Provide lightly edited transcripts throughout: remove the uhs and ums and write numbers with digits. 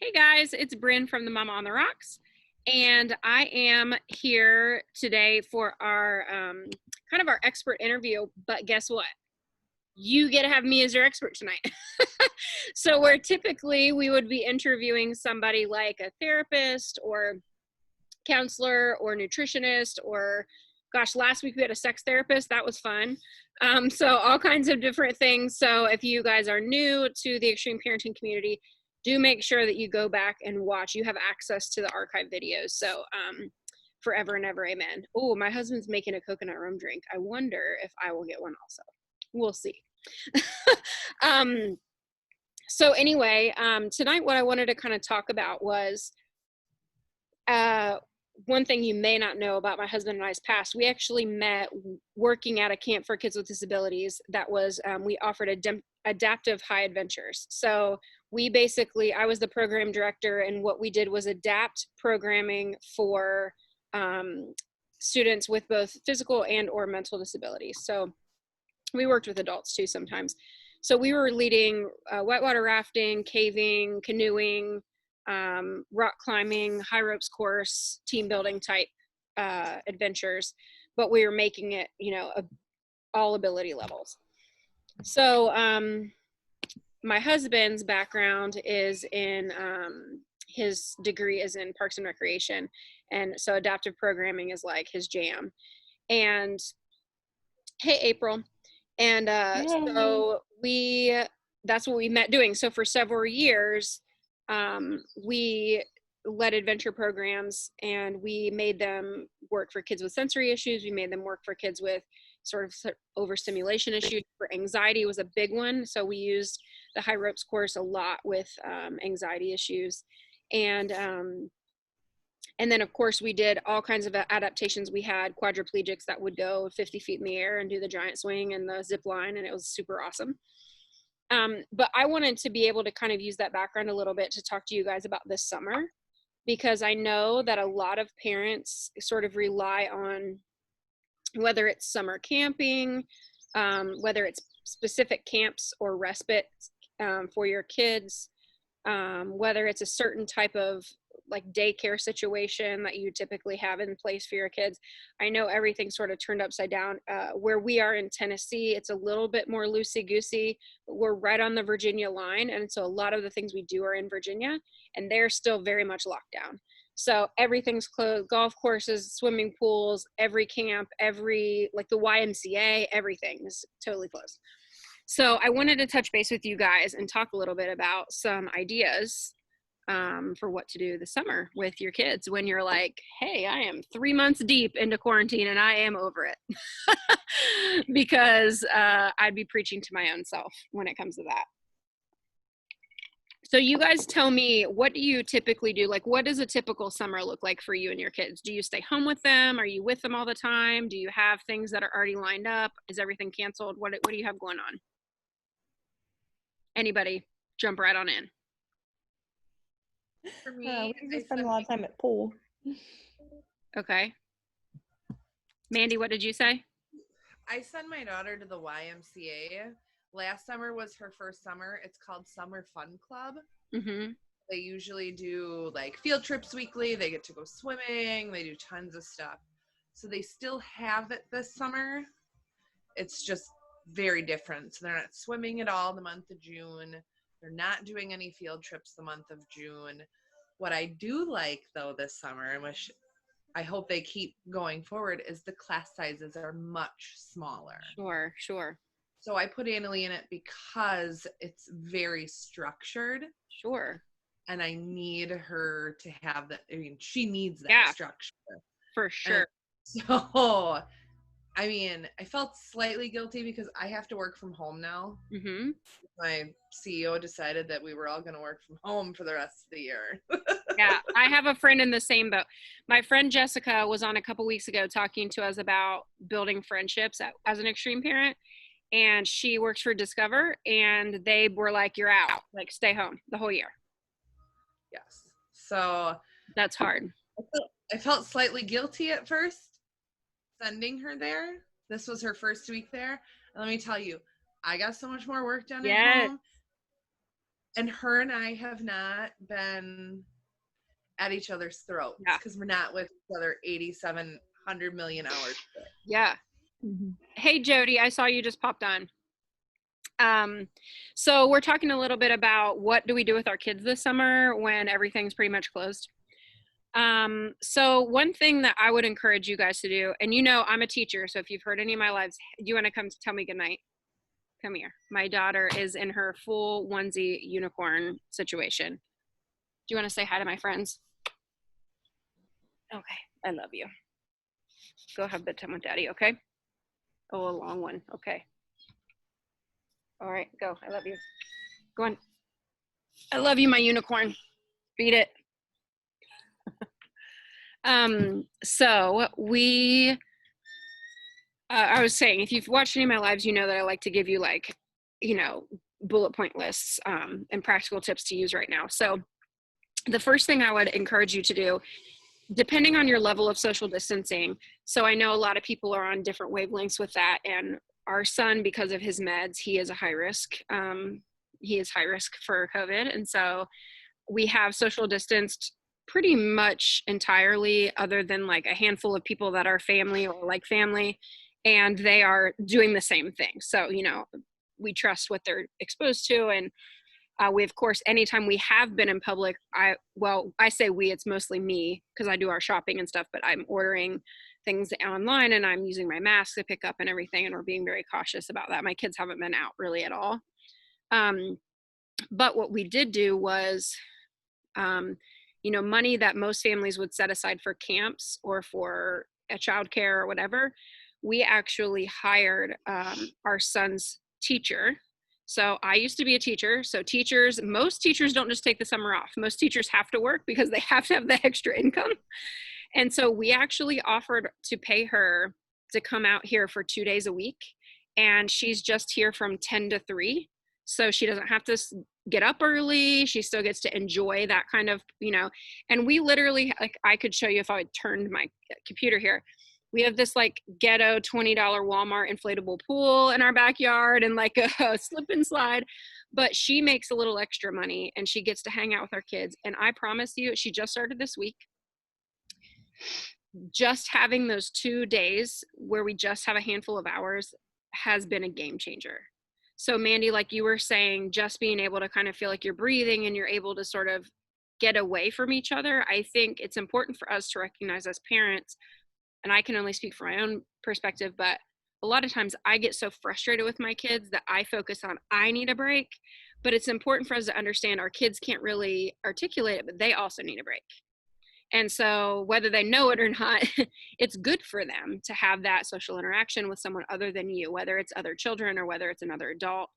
Hey guys, it's Bryn from the Mama on the Rocks, and I am here today for our kind of our expert interview. But guess what? You get to have me as your expert tonight. So where typically we would be interviewing somebody like a therapist or counselor or nutritionist or gosh, last week we had a sex therapist. That was fun. So all kinds of different things. So if you guys are new to the extreme parenting community, do make sure that you go back and watch. You have access to the archive videos. So forever and ever, amen. Oh, my husband's making a coconut rum drink. I wonder if I will get one also. We'll see. um, so anyway, tonight what I wanted to kind of talk about was one thing you may not know about my husband and I's past. We actually met working at a camp for kids with disabilities that was, we offered adaptive high adventures. So we basically, I was the program director, and what we did was adapt programming for students with both physical and or mental disabilities. So we worked with adults too sometimes. So we were leading whitewater rafting, caving, canoeing, rock climbing, high ropes course, team building type adventures, but we were making it, all ability levels. So my husband's background is in, his degree is in Parks and Recreation. And so adaptive programming is like his jam. And hey, April. And so that's what we met doing. So for several years, we led adventure programs, and we made them work for kids with sensory issues. We made them work for kids with sort of overstimulation issues. For anxiety was a big one. So we used the high ropes course a lot with anxiety issues. And then, of course, we did all kinds of adaptations. We had quadriplegics that would go 50 feet in the air and do the giant swing and the zip line, and it was super awesome. But I wanted to be able to kind of use that background a little bit to talk to you guys about this summer, because I know that a lot of parents sort of rely on, whether it's summer camping, whether it's specific camps or respite for your kids, whether it's a certain type of like daycare situation that you typically have in place for your kids. I know everything sort of turned upside down. Where we are in Tennessee, it's a little bit more loosey-goosey, but we're right on the Virginia line. And so a lot of the things we do are in Virginia, and they're still very much locked down. So everything's closed, golf courses, swimming pools, every camp, like the YMCA, everything is totally closed. So I wanted to touch base with you guys and talk a little bit about some ideas for what to do this summer with your kids when you're like, hey, I am 3 months deep into quarantine and I am over it. Because I'd be preaching to my own self when it comes to that. So you guys tell me, what do you typically do? Like, what does a typical summer look like for you and your kids? Do you stay home with them? Are you with them all the time? Do you have things that are already lined up? Is everything canceled? What do you have going on? Anybody jump right on in. For me, we just spend a lot of time at pool. Okay. Mandy, what did you say? I send my daughter to the YMCA. Last summer was her first summer. It's called Summer Fun Club. Mm-hmm. They usually do like field trips weekly. They get to go swimming. They do tons of stuff. So they still have it this summer. It's just very different. So they're not swimming at all the month of June. They're not doing any field trips the month of June. What I do like, though, this summer, and which I hope they keep going forward, is the class sizes are much smaller. Sure. So I put Annalie in it because it's very structured. Sure. And I need her to have that. I mean, she needs that structure. For sure. And so, I mean, I felt slightly guilty because I have to work from home now. Mm-hmm. My CEO decided that we were all going to work from home for the rest of the year. Yeah, I have a friend in the same boat. My friend Jessica was on a couple weeks ago talking to us about building friendships as an extreme parent. And she works for Discover, and they were like, you're out, like stay home the whole year. Yes. So that's hard. I felt slightly guilty at first sending her there. This was her first week there. And let me tell you, I got so much more work done at home. And her and I have not been at each other's throats Yeah. because we're not with each other 8,700 million hours. Yeah. Mhm. Hey, Jody, I saw you just popped on. So we're talking a little bit about what do we do with our kids this summer when everything's pretty much closed. So one thing that I would encourage you guys to do, and you know, I'm a teacher, so if you've heard any of my lives, do you want to come tell me goodnight? Come here. My daughter is in her full onesie unicorn situation. Do you want to say hi to my friends? Okay, I love you. Go have bedtime with daddy, okay? Oh, a long one. Okay. All right, go. I love you. Go on. I love you, my unicorn. Beat it. So we, I was saying, if you've watched any of my lives, you know that I like to give you like, you know, bullet point lists and practical tips to use right now. So the first thing I would encourage you to do, depending on your level of social distancing. So I know a lot of people are on different wavelengths with that. And our son, because of his meds, he is a high risk. He is high risk for COVID. And so we have social distanced pretty much entirely, other than like a handful of people that are family or like family, and they are doing the same thing. So, you know, we trust what they're exposed to. And we, of course, anytime we have been in public, I say we, it's mostly me because I do our shopping and stuff, but I'm ordering things online and I'm using my mask to pick up and everything. And we're being very cautious about that. My kids haven't been out really at all. But what we did do was, you know, money that most families would set aside for camps or for a childcare or whatever, we actually hired our son's teacher. So I used to be a teacher. So most teachers don't just take the summer off. Most teachers have to work because they have to have the extra income. And so we actually offered to pay her to come out here for 2 days a week. And she's just here from 10 to 3. So she doesn't have to get up early. She still gets to enjoy that kind of, you know, and we literally, like, I could show you if I turned my computer here. We have this like ghetto $20 Walmart inflatable pool in our backyard and like a slip and slide, but she makes a little extra money and she gets to hang out with our kids. And I promise you, she just started this week. Just having those 2 days where we just have a handful of hours has been a game changer. So Mandy, like you were saying, just being able to kind of feel like you're breathing and you're able to sort of get away from each other. I think it's important for us to recognize as parents, and I can only speak from my own perspective, but a lot of times I get so frustrated with my kids that I focus on, I need a break. But it's important for us to understand our kids can't really articulate it, but they also need a break. And so whether they know it or not, it's good for them to have that social interaction with someone other than you, whether it's other children or whether it's another adult.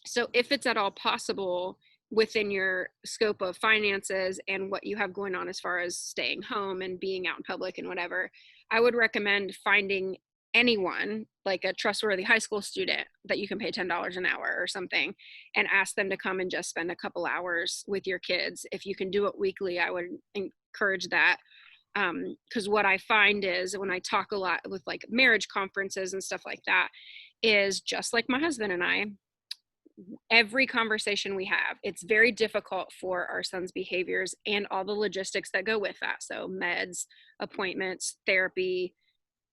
So if it's at all possible within your scope of finances and what you have going on as far as staying home and being out in public and whatever, I would recommend finding anyone, like a trustworthy high school student that you can pay $10 an hour or something, and ask them to come and just spend a couple hours with your kids. If you can do it weekly, I would encourage that. Because what I find is when I talk a lot with like marriage conferences and stuff like that, is just like my husband and I, every conversation we have, it's very difficult for our son's behaviors and all the logistics that go with that. So meds, appointments, therapy,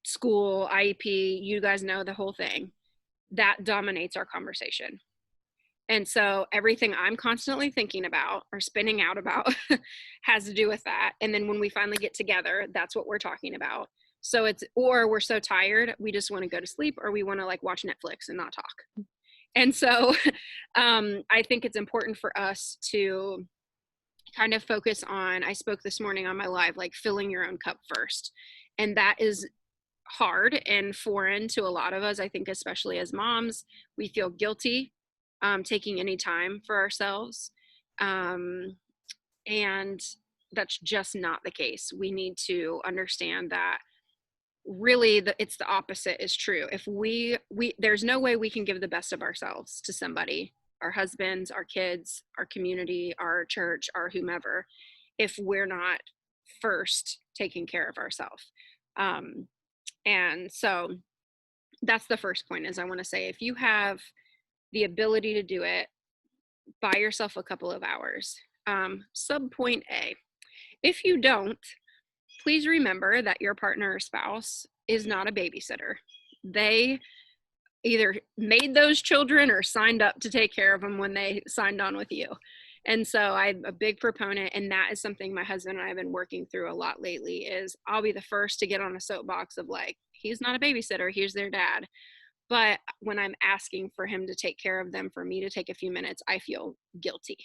school, IEP, you guys know the whole thing. That dominates our conversation. And so everything I'm constantly thinking about or spinning out about has to do with that. And then when we finally get together, that's what we're talking about. So it's, or we're so tired, we just want to go to sleep, or we want to like watch Netflix and not talk. And so I think it's important for us to kind of focus on, I spoke this morning on my live, like filling your own cup first. And that is hard and foreign to a lot of us. I think especially as moms, we feel guilty taking any time for ourselves. And that's just not the case. We need to understand that really it's the opposite is true. If we there's no way we can give the best of ourselves to somebody, our husbands, our kids, our community, our church, our whomever, if we're not first taking care of ourselves. And so that's the first point, is I want to say, if you have the ability to do it, buy yourself a couple of hours. Sub point A, if you don't, please remember that your partner or spouse is not a babysitter. They either made those children or signed up to take care of them when they signed on with you. And so I'm a big proponent, and that is something my husband and I have been working through a lot lately. Is I'll be the first to get on a soapbox of like, he's not a babysitter, he's their dad. But when I'm asking for him to take care of them, for me to take a few minutes, I feel guilty.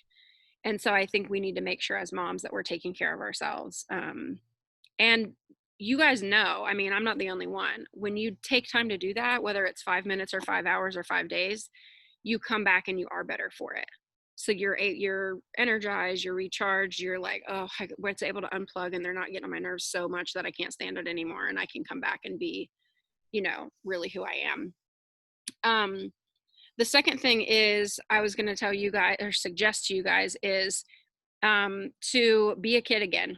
And so I think we need to make sure as moms that we're taking care of ourselves. And you guys know, I mean, I'm not the only one. When you take time to do that, whether it's 5 minutes or 5 hours or 5 days, you come back and you are better for it. So you're energized, you're recharged, you're like, oh, I was able to unplug, and they're not getting on my nerves so much that I can't stand it anymore, and I can come back and be, really who I am. The second thing is I was going to tell you guys, or suggest to you guys, is to be a kid again.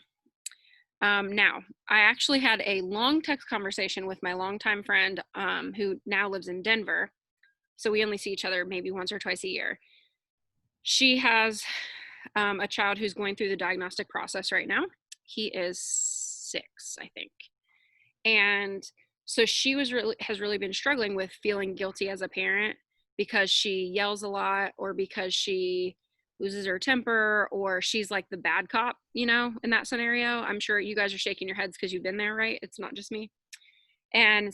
Now, I actually had a long text conversation with my longtime friend who now lives in Denver. So we only see each other maybe once or twice a year. She has a child who's going through the diagnostic process right now. He is 6, I think. And so she has really been struggling with feeling guilty as a parent because she yells a lot, or because she loses her temper, or she's like the bad cop, in that scenario. I'm sure you guys are shaking your heads because you've been there, right? It's not just me. And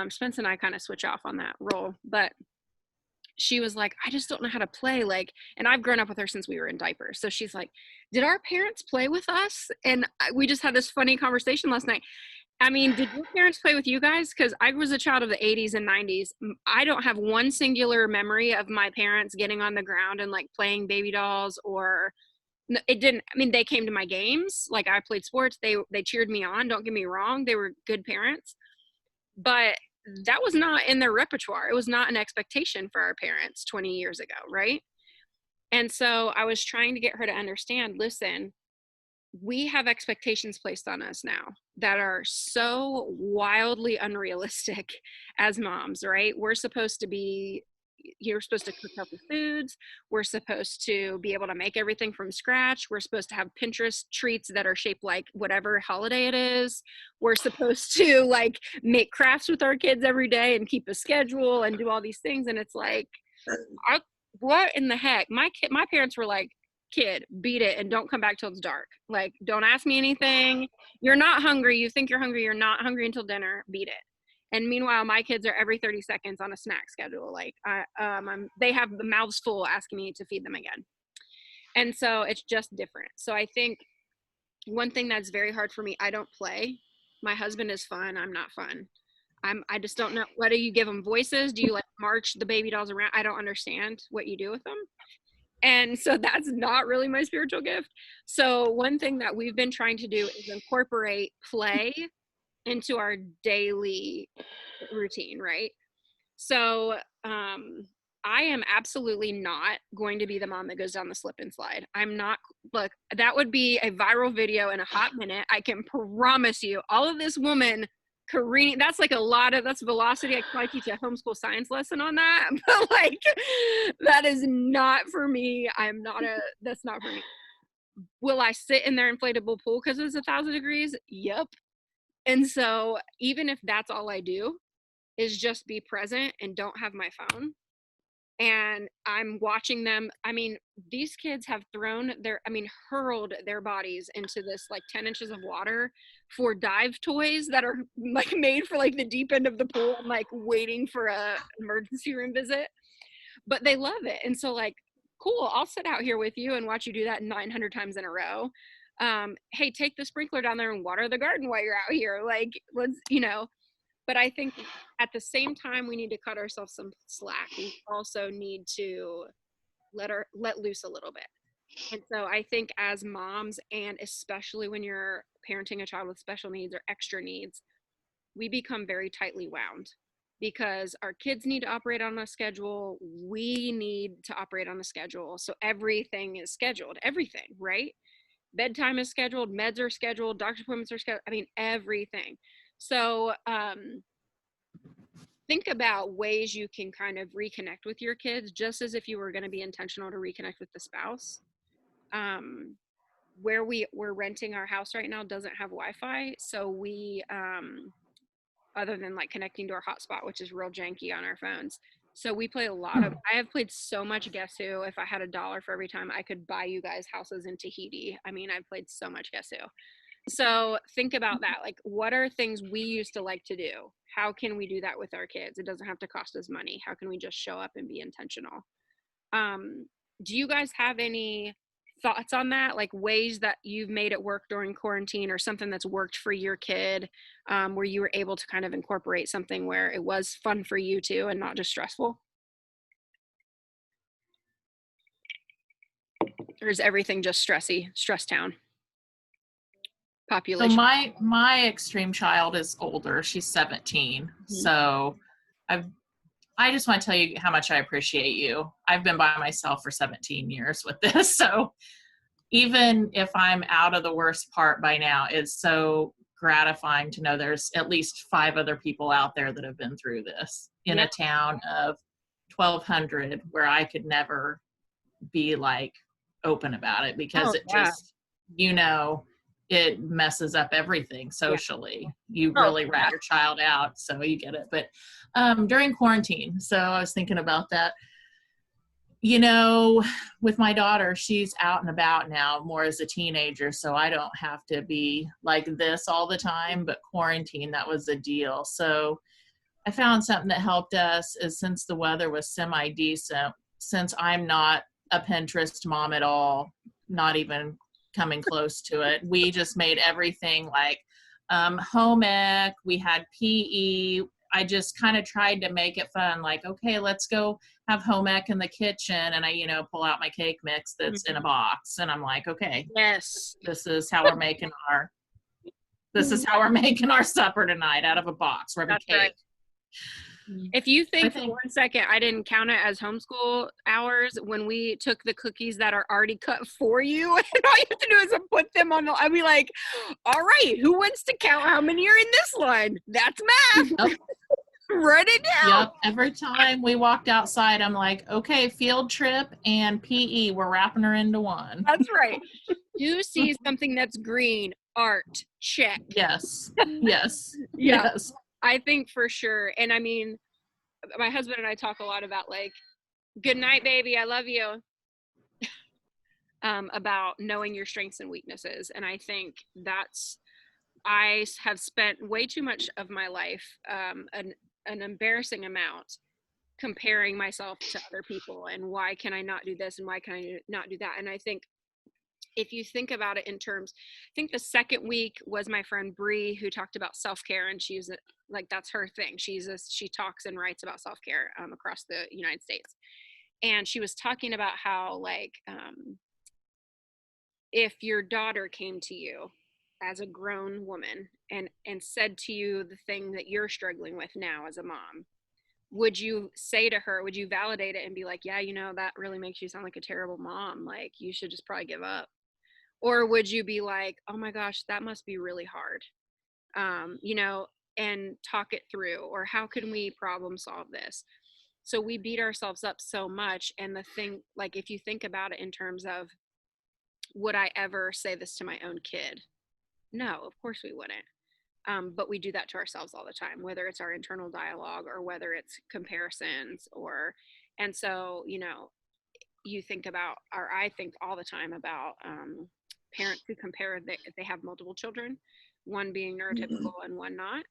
Spence and I kind of switch off on that role, but she was like, I just don't know how to play. Like, and I've grown up with her since we were in diapers. So she's like, did our parents play with us? And we just had this funny conversation last night. I mean, did your parents play with you guys? Because I was a child of the 80s and 90s. I don't have one singular memory of my parents getting on the ground and like playing baby dolls, or it didn't. I mean, they came to my games. Like, I played sports. They cheered me on. Don't get me wrong. They were good parents. But that was not in their repertoire. It was not an expectation for our parents 20 years ago, right? And so I was trying to get her to understand, listen, we have expectations placed on us now that are so wildly unrealistic as moms, right? You're supposed to cook healthy foods. We're supposed to be able to make everything from scratch. We're supposed to have Pinterest treats that are shaped like whatever holiday it is. We're supposed to like make crafts with our kids every day and keep a schedule and do all these things. And it's like, what in the heck? My parents were like, kid, beat it and don't come back till it's dark. Like, don't ask me anything. You're not hungry. You think you're hungry. You're not hungry until dinner. Beat it. And meanwhile, my kids are every 30 seconds on a snack schedule. Like, they have the mouths full asking me to feed them again. And so it's just different. So I think one thing that's very hard for me, I don't play. My husband is fun. I'm not fun. I just don't know. What do you give them? Voices? Do you like march the baby dolls around? I don't understand what you do with them. And so that's not really my spiritual gift. So one thing that we've been trying to do is incorporate play into our daily routine, right? So I am absolutely not going to be the mom that goes down the slip and slide. I'm not. Look, that would be a viral video in a hot minute. I can promise you. All of this woman careening, that's velocity. I could probably teach a homeschool science lesson on that, but like, that is not for me. That's not for me. Will I sit in their inflatable pool because it's 1,000 degrees? Yep. And so even if that's all I do is just be present and don't have my phone, and I'm watching them. I mean, these kids have hurled their bodies into this like 10 inches of water for dive toys that are like made for like the deep end of the pool. I'm like waiting for a emergency room visit, but they love it. And so like, cool, I'll sit out here with you and watch you do that 900 times in a row. Hey, take the sprinkler down there and water the garden while you're out here. Like, but I think at the same time, we need to cut ourselves some slack. We also need to let loose a little bit. And so I think as moms, and especially when you're parenting a child with special needs or extra needs, we become very tightly wound because our kids need to operate on a schedule. We need to operate on a schedule. So everything is scheduled, everything, right? Bedtime is scheduled, meds are scheduled, doctor's appointments are scheduled. I mean, everything. So think about ways you can kind of reconnect with your kids, just as if you were going to be intentional to reconnect with the spouse. Where we're renting our house right now doesn't have Wi-Fi, so we other than like connecting to our hotspot, which is real janky on our phones. So we play a lot of, I have played so much Guess Who. If I had $1 for every time I could buy you guys houses in Tahiti. I mean, I've played so much Guess Who. So think about that. Like, what are things we used to like to do? How can we do that with our kids? It doesn't have to cost us money. How can we just show up and be intentional? Do you guys have any thoughts on that, like ways that you've made it work during quarantine, or something that's worked for your kid, where you were able to kind of incorporate something where it was fun for you too and not just stressful? Or is everything just stress town So population? my extreme child is older. She's 17. So I just want to tell you how much I appreciate you. I've been by myself for 17 years with this. So even if I'm out of the worst part by now, it's so gratifying to know there's at least 5 other people out there that have been through this in a town of 1,200 where I could never be like open about it because just, it messes up everything socially. You really rat your child out, so you get it. But during quarantine, so I was thinking about that. You know, with my daughter, she's out and about now more as a teenager, so I don't have to be like this all the time, but quarantine, that was a deal. So I found something that helped us is, since the weather was semi-decent, since I'm not a Pinterest mom at all, not even coming close to it, we just made everything like home ec. We had PE. I just kind of tried to make it fun, like, okay, let's go have home ec in the kitchen. And I, pull out my cake mix that's in a box. And I'm like, okay, this is how we're making our supper tonight, out of a box, rubbing cake. Right. If you think for 1 second I didn't count it as homeschool hours when we took the cookies that are already cut for you, and all you have to do is put them on I'd be like, all right, who wants to count how many are in this line? That's math. Yep. Write it down. Yep. Every time we walked outside, I'm like, okay, field trip and PE, we're wrapping her into one. That's right. You see something that's green, art, check. Yes. Yes. I think for sure. And I mean, my husband and I talk a lot about like, good night, baby, I love you. About knowing your strengths and weaknesses. And I think I have spent way too much of my life, an embarrassing amount, comparing myself to other people and why can I not do this and why can I not do that. And I think if you think about it in terms, I think the second week was my friend Bree, who talked about self-care, and she's like, that's her thing. She talks and writes about self-care across the United States. And she was talking about how, like, if your daughter came to you as a grown woman and said to you the thing that you're struggling with now as a mom, would you say to her, would you validate it and be like, yeah, that really makes you sound like a terrible mom, like you should just probably give up? Or would you be like, oh my gosh, that must be really hard, and talk it through? Or how can we problem solve this? So we beat ourselves up so much. And the thing, like, if you think about it in terms of, would I ever say this to my own kid? No, of course we wouldn't. But we do that to ourselves all the time, whether it's our internal dialogue or whether it's comparisons and so, you think about, or I think all the time about parents who compare if they have multiple children, one being neurotypical and one not,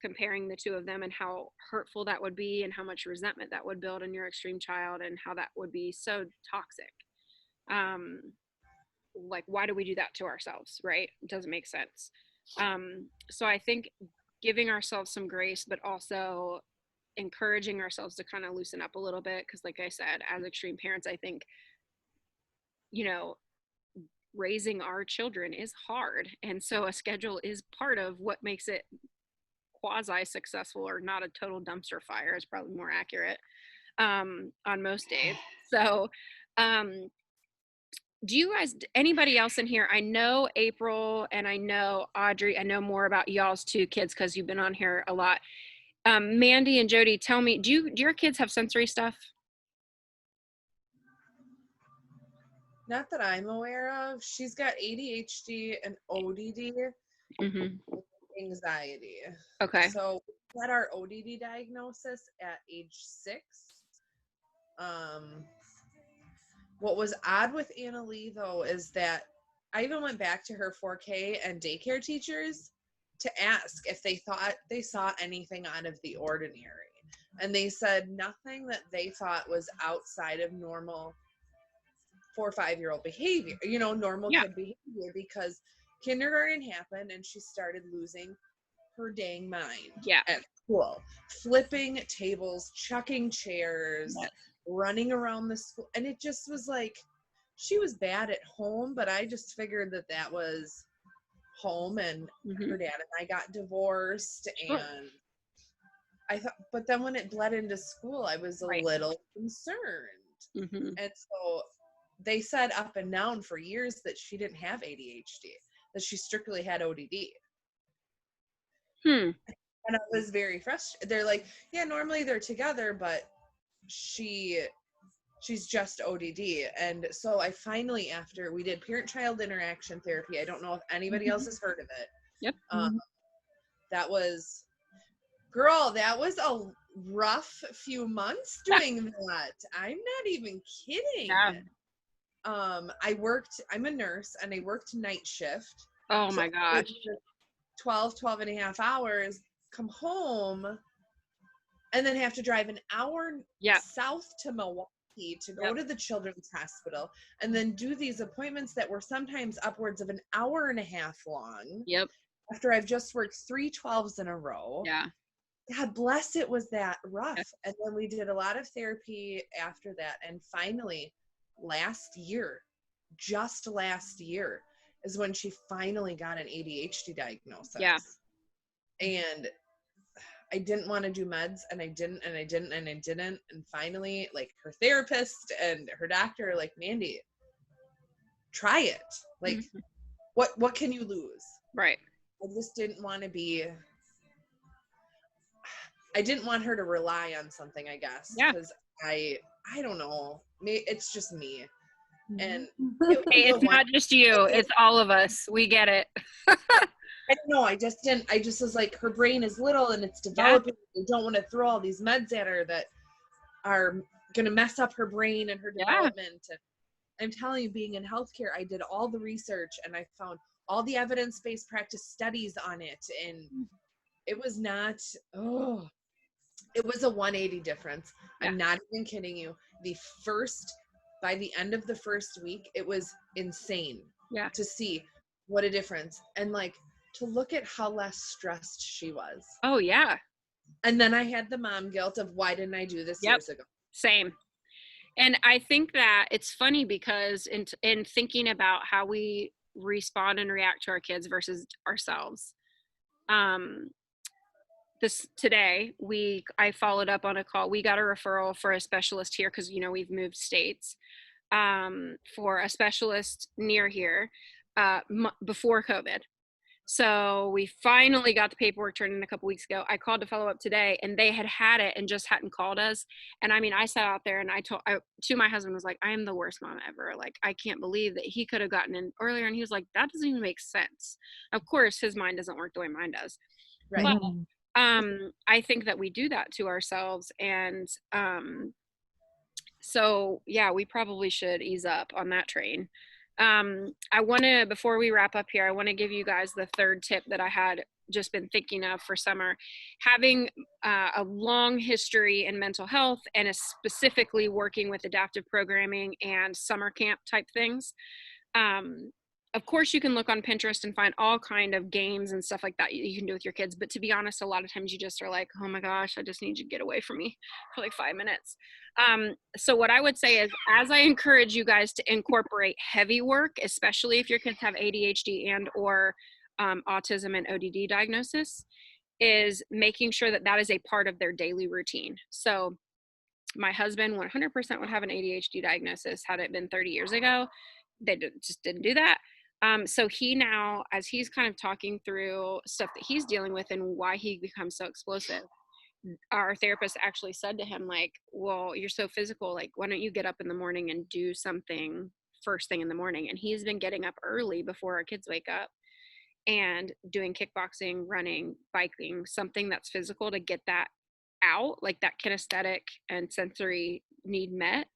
comparing the two of them and how hurtful that would be and how much resentment that would build in your extreme child and how that would be so toxic. Like, why do we do that to ourselves, right? It doesn't make sense. So I think giving ourselves some grace, but also encouraging ourselves to kind of loosen up a little bit, because like I said, as extreme parents, I think raising our children is hard, and so a schedule is part of what makes it quasi successful, or not a total dumpster fire is probably more accurate, on most days. So do you guys, anybody else in here, I know April and I know Audrey, I know more about y'all's two kids because you've been on here a lot. Mandy and Jody, tell me, do your kids have sensory stuff? Not that I'm aware of. She's got ADHD and ODD, Mm-hmm. anxiety. Okay. So we had our ODD diagnosis at age 6. What was odd with Anna Lee, though, is that I even went back to her 4K and daycare teachers to ask if they thought they saw anything out of the ordinary. And they said nothing that they thought was outside of normal 4 or 5-year-old behavior, normal Yeah. kid behavior, because kindergarten happened and she started losing her dang mind Yeah. at school, flipping tables, chucking chairs, Yes. running around the school. And it just was like, she was bad at home, but I just figured that was home, and Mm-hmm. her dad and I got divorced. Sure. And I thought, but then when it bled into school, I was a Right. little concerned. Mm-hmm. And so they said up and down for years that she didn't have ADHD, that she strictly had ODD. Hmm. And I was very frustrated. They're like, yeah, normally they're together, but she's just ODD. And so I finally, after we did parent-child interaction therapy, I don't know if anybody else has heard of it. Yep. That was a rough few months doing that. I'm not even kidding. Yeah. I'm a nurse, and I worked night shift. Oh my gosh. 12 and a half hours, come home, and then have to drive an hour south to Milwaukee to go to the children's hospital, and then do these appointments that were sometimes upwards of an hour and a half long. Yep. After I've just worked 3 12s in a row. Yeah. God bless, it was that rough. Yeah. And then we did a lot of therapy after that. And finally, just last year, is when she finally got an ADHD diagnosis. Yeah. And I didn't want to do meds, and I didn't. And finally, like, her therapist and her doctor, like, Mandy, try it. Like, what can you lose? Right. I just didn't want to I didn't want her to rely on something, I guess. Yeah. Because I don't know. It's just me. And it's not just you, it's all of us. We get it. I don't know. I just was like, her brain is little and it's developing. We don't want to throw all these meds at her that are going to mess up her brain and her development. And I'm telling you, being in healthcare, I did all the research and I found all the evidence-based practice studies on it. And it was it was a 180 difference. Yeah. I'm not even kidding you. By the end of the first week, it was insane to see what a difference. And like, to look at how less stressed she was. Oh, yeah. And then I had the mom guilt of, why didn't I do this years ago? Same. And I think that it's funny because in thinking about how we respond and react to our kids versus ourselves, today I followed up on a call. We got a referral for a specialist here because we've moved states, for a specialist near here before COVID. So we finally got the paperwork turned in a couple weeks ago. I called to follow up today, and they had it and just hadn't called us. And I mean, I sat out there and I to my husband, was like, I am the worst mom ever. Like, I can't believe that he could have gotten in earlier. And he was like, that doesn't even make sense. Of course, his mind doesn't work the way mine does. Right. But I think that we do that to ourselves. And so, yeah, we probably should ease up on that train. Before we wrap up here, I want to give you guys the third tip that I had just been thinking of for summer. Having a long history in mental health, and specifically working with adaptive programming and summer camp type things. Of course, you can look on Pinterest and find all kind of games and stuff like that you can do with your kids. But to be honest, a lot of times you just are like, oh my gosh, I just need you to get away from me for like 5 minutes. So what I would say is, as I encourage you guys to incorporate heavy work, especially if your kids have ADHD and or autism and ODD diagnosis, is making sure that is a part of their daily routine. So my husband 100% would have an ADHD diagnosis had it been 30 years ago. They just didn't do that. So he now, as he's kind of talking through stuff that he's dealing with and why he becomes so explosive, our therapist actually said to him, like, well, you're so physical, like, why don't you get up in the morning and do something first thing in the morning? And he's been getting up early before our kids wake up and doing kickboxing, running, biking, something that's physical to get that out, like that kinesthetic and sensory need met.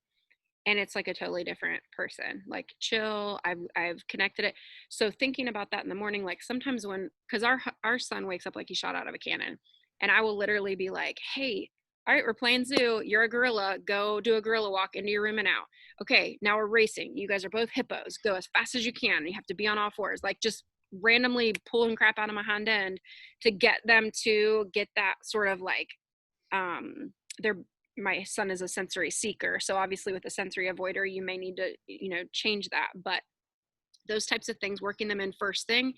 And it's like a totally different person, like chill. I've connected it. So thinking about that in the morning, like sometimes when, because our son wakes up like he shot out of a cannon, and I will literally be like, hey, all right, we're playing zoo, you're a gorilla, go do a gorilla walk into your room and out. Okay, now we're racing, you guys are both hippos, go as fast as you can, you have to be on all fours, like just randomly pulling crap out of my hind end to get them to get that sort of like they're my son is a sensory seeker, so obviously with a sensory avoider you may need to change that, but those types of things, working them in first thing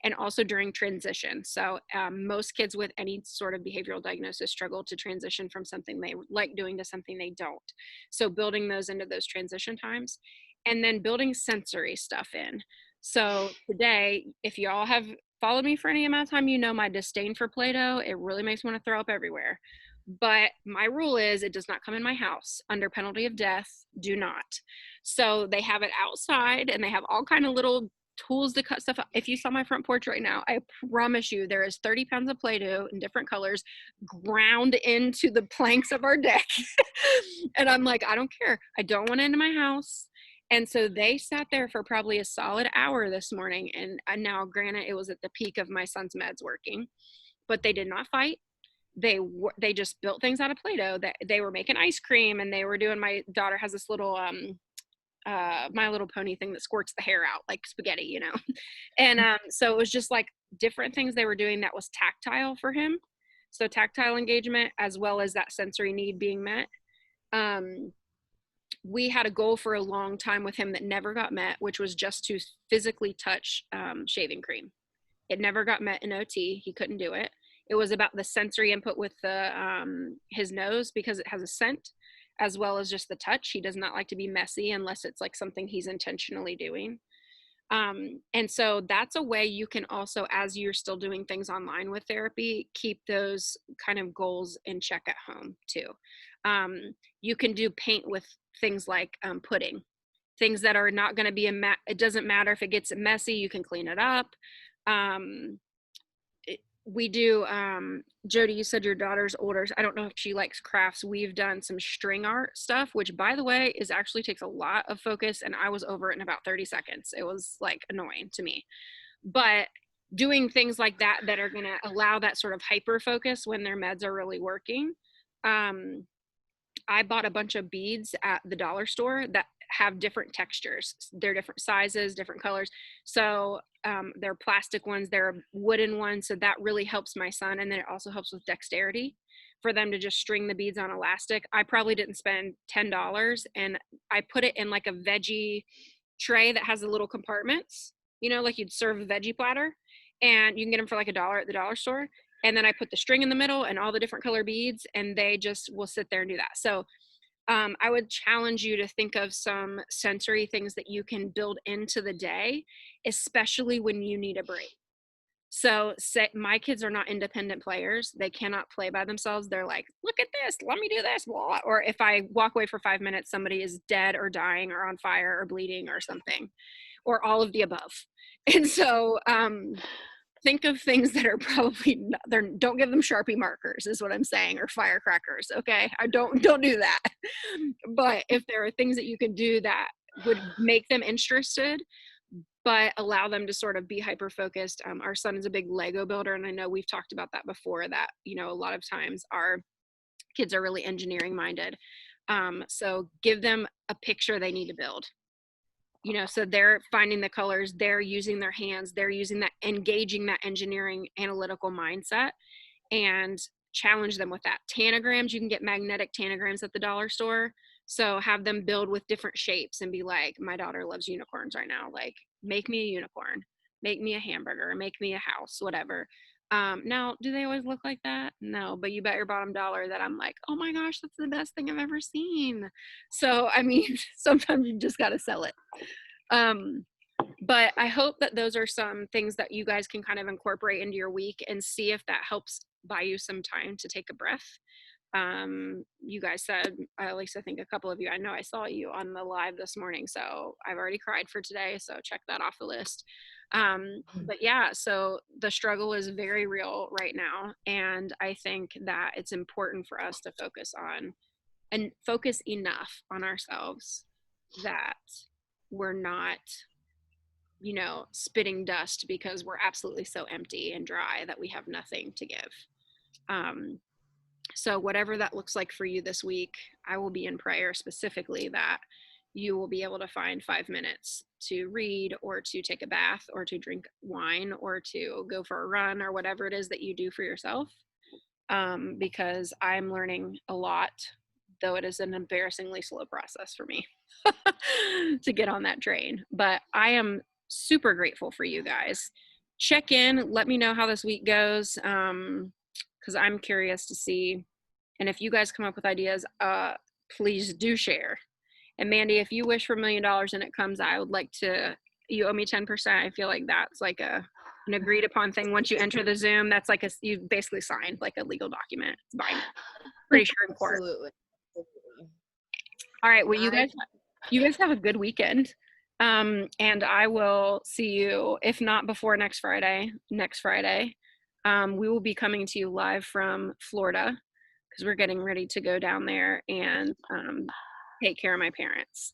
and also during transition. So most kids with any sort of behavioral diagnosis struggle to transition from something they like doing to something they don't, so building those into those transition times, and then building sensory stuff in. So today, if y'all have followed me for any amount of time, you know my disdain for Play-Doh. It really makes me want to throw up everywhere. But my rule is it does not come in my house under penalty of death. Do not. So they have it outside, and they have all kind of little tools to cut stuff up. If you saw my front porch right now, I promise you there is 30 pounds of Play-Doh in different colors ground into the planks of our deck. And I'm like, I don't care. I don't want it into my house. And so they sat there for probably a solid hour this morning. And now, granted, it was at the peak of my son's meds working, but they did not fight. They just built things out of Play-Doh. That they were making ice cream, and they were doing, my daughter has this little My Little Pony thing that squirts the hair out like spaghetti, and so it was just like different things they were doing that was tactile for him, so tactile engagement as well as that sensory need being met. We had a goal for a long time with him that never got met, which was just to physically touch shaving cream. It never got met in OT. He couldn't do it. It was about the sensory input with his nose, because it has a scent, as well as just the touch. He does not like to be messy unless it's like something he's intentionally doing. And so that's a way you can also, as you're still doing things online with therapy, keep those kind of goals in check at home too. You can do paint with things like pudding, things that are not going to be it doesn't matter if it gets messy, you can clean it up. We do, Jody, you said your daughter's older. I don't know if she likes crafts. We've done some string art stuff, which by the way is actually takes a lot of focus, and I was over it in about 30 seconds. It was like annoying to me, but doing things like that that are going to allow that sort of hyper focus when their meds are really working. I bought a bunch of beads at the dollar store that have different textures. They're different sizes, different colors. So they're plastic ones, they're wooden ones. So that really helps my son. And then it also helps with dexterity for them to just string the beads on elastic. I probably didn't spend $10, and I put it in like a veggie tray that has the little compartments, like you'd serve a veggie platter, and you can get them for like $1 at the dollar store. And then I put the string in the middle and all the different color beads, and they just will sit there and do that. So I would challenge you to think of some sensory things that you can build into the day, especially when you need a break. So my kids are not independent players. They cannot play by themselves. They're like, look at this, let me do this. Or if I walk away for 5 minutes, somebody is dead or dying or on fire or bleeding or something, or all of the above. And so think of things that are probably not, don't give them Sharpie markers is what I'm saying, or firecrackers. Okay. I don't do that. But if there are things that you can do that would make them interested, but allow them to sort of be hyper-focused. Our son is a big Lego builder. And I know we've talked about that before, that, a lot of times our kids are really engineering minded. So give them a picture they need to build. So they're finding the colors, they're using their hands, they're using that, engaging that engineering analytical mindset, and challenge them with that. Tanagrams, you can get magnetic tanagrams at the dollar store. So have them build with different shapes and be like, my daughter loves unicorns right now. Like, make me a unicorn, make me a hamburger, make me a house, whatever. Now, do they always look like that? No, but you bet your bottom dollar that I'm like, oh my gosh, that's the best thing I've ever seen. So, I mean, sometimes you just got to sell it. But I hope that those are some things that you guys can kind of incorporate into your week and see if that helps buy you some time to take a breath. You guys said, at least I think a couple of you, I know I saw you on the live this morning, so I've already cried for today, so check that off the list. But yeah, so the struggle is very real right now, and I think that it's important for us to focus on and focus enough on ourselves that we're not, you know, spitting dust because we're absolutely so empty and dry that we have nothing to give. So whatever that looks like for you this week, I will be in prayer specifically that you will be able to find 5 minutes to read or to take a bath or to drink wine or to go for a run or whatever it is that you do for yourself. Because I'm learning a lot, though it is an embarrassingly slow process for me to get on that train. But I am super grateful for you guys. Check in, let me know how this week goes, because I'm curious to see. And if you guys come up with ideas, please do share. And Mandy, if you wish for $1 million and it comes, I would like to, you owe me 10%. I feel like that's like an agreed upon thing. Once you enter the Zoom, that's like you basically signed like a legal document. It's binding. Pretty sure in court. Absolutely. All right. Well, you guys have a good weekend. And I will see you, if not before next Friday. We will be coming to you live from Florida because we're getting ready to go down there and take care of my parents.